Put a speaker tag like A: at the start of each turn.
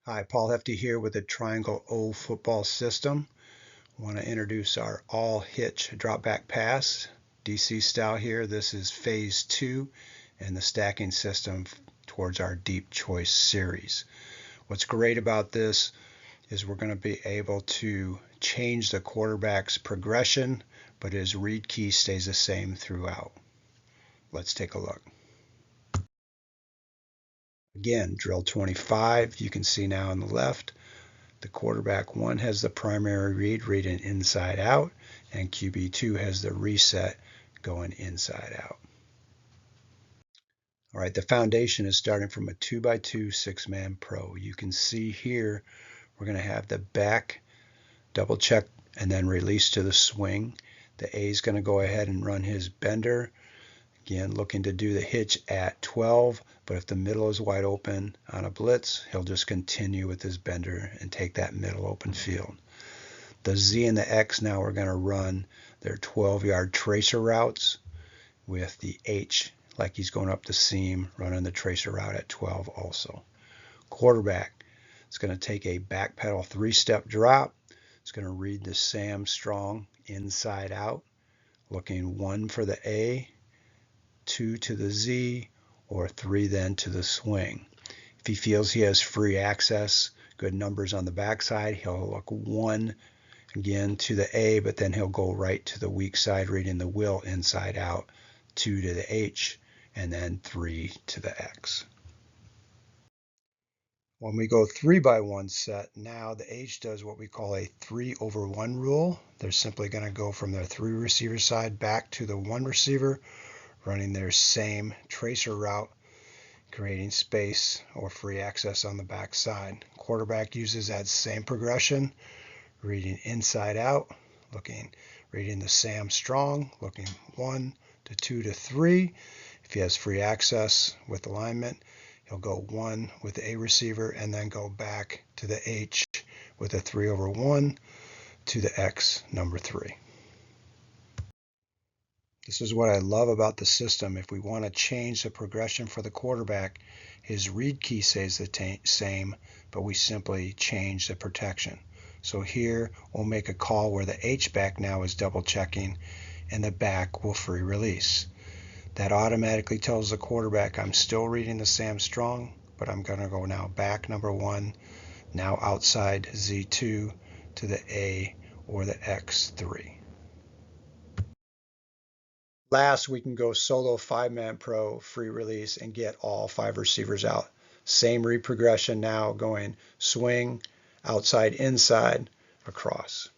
A: Hi, Paul Hefty here with the Triangle O football system. I want to introduce our all hitch drop back pass, DC style here. This is phase 2 in the stacking system towards our deep choice series. What's great about this is we're going to be able to change the quarterback's progression, but his read key stays the same throughout. Let's take a look. Again, drill 25, you can see now on the left, the quarterback 1 has the primary read, reading inside out, and QB2 has the reset going inside out. All right, the foundation is starting from a 2x2 6-man pro. You can see here we're going to have the back double check and then release to the swing. The A is going to go ahead and run his bender. Again, looking to do the hitch at 12, but if the middle is wide open on a blitz, he'll just continue with his bender and take that middle open field. The Z and the X now are going to run their 12-yard tracer routes with the H, like he's going up the seam, running the tracer route at 12 also. Quarterback is going to take a back pedal 3-step drop. It's going to read the Sam Strong inside out, looking 1 for the A, 2 to the Z, or 3 then to the swing. If he feels he has free access, good numbers on the backside, he'll look 1 again to the A, but then he'll go right to the weak side, reading the will inside out, 2 to the H, and then 3 to the X. When we go 3x1 set, now the H does what we call a 3/1 rule. They're simply going to go from their 3 receiver side back to the 1 receiver, running their same tracer route, creating space or free access on the back side. Quarterback uses that same progression, reading inside out, reading the Sam Strong, looking 1 to 2 to 3. If he has free access with alignment, he'll go 1 with the A receiver and then go back to the H with a 3/1 to the X number 3. This is what I love about the system. If we want to change the progression for the quarterback, his read key stays the same, but we simply change the protection. So here we'll make a call where the H-back now is double checking and the back will free release. That automatically tells the quarterback I'm still reading the Sam Strong, but I'm going to go now back number 1, now outside Z2 to the A or the X3. Last, we can go solo 5-man pro, free release, and get all 5 receivers out. Same read progression now, going swing, outside, inside, across.